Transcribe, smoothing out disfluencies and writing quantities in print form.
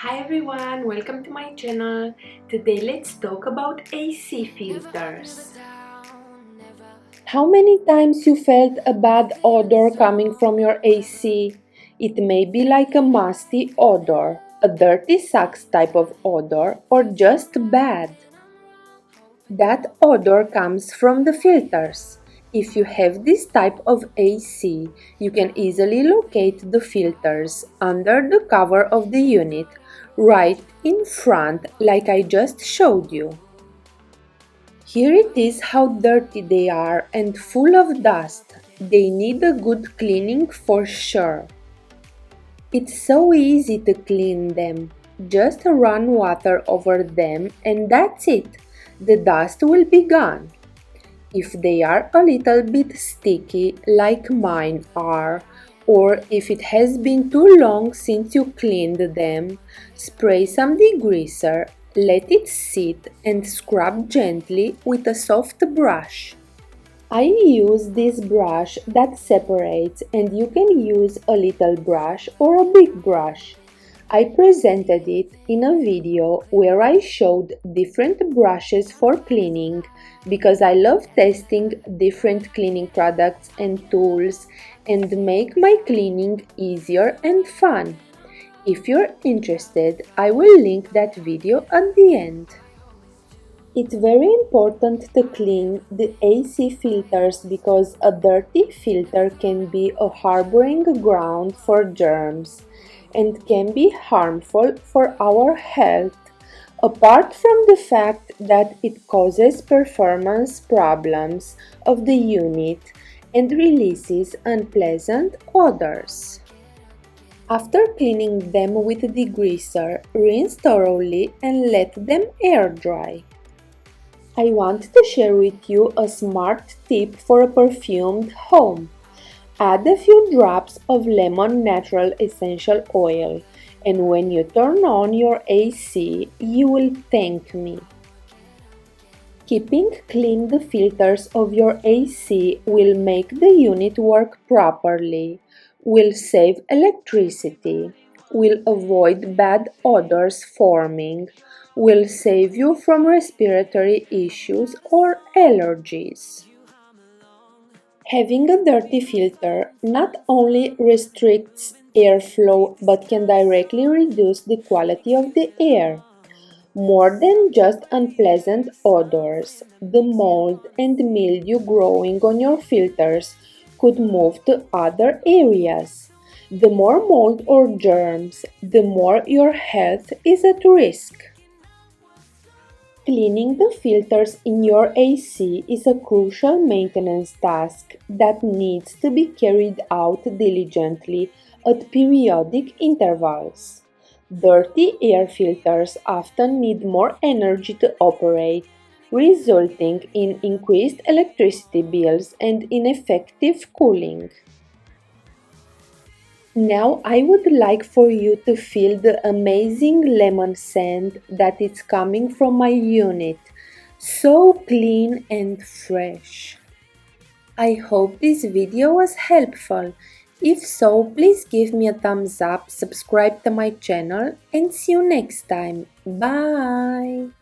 Hi everyone, welcome to my channel. Today let's talk about AC filters. How many times you felt a bad odor coming from your AC? It may be like a musty odor, a dirty socks type of odor, or just bad. That odor comes from the filters. If you have this type of AC, you can easily locate the filters under the cover of the unit, right in front like I just showed you. Here it is how dirty they are and full of dust. They need a good cleaning for sure. It's so easy to clean them. Just run water over them and that's it. The dust will be gone. If they are a little bit sticky like mine are, or if it has been too long since you cleaned them, spray some degreaser, let it sit and scrub gently with a soft brush. I use this brush that separates and you can use a little brush or a big brush. I presented it in a video where I showed different brushes for cleaning because I love testing different cleaning products and tools and make my cleaning easier and fun. If you're interested, I will link that video at the end. It's very important to clean the AC filters because a dirty filter can be a harboring ground for germs and can be harmful for our health, apart from the fact that it causes performance problems of the unit and releases unpleasant odors. After cleaning them with a degreaser, rinse thoroughly and let them air dry. I want to share with you a smart tip for a perfumed home. Add a few drops of lemon natural essential oil, and when you turn on your AC, you will thank me. Keeping clean the filters of your AC will make the unit work properly, will save electricity, will avoid bad odors forming, will save you from respiratory issues or allergies. Having a dirty filter not only restricts airflow but can directly reduce the quality of the air. More than just unpleasant odors, the mold and mildew growing on your filters could move to other areas. The more mold or germs, the more your health is at risk. Cleaning the filters in your AC is a crucial maintenance task that needs to be carried out diligently at periodic intervals. Dirty air filters often need more energy to operate, resulting in increased electricity bills and ineffective cooling. Now I would like for you to feel the amazing lemon scent that is coming from my unit. So clean and fresh. I hope this video was helpful. If so, please give me a thumbs up, subscribe to my channel and see you next time. Bye!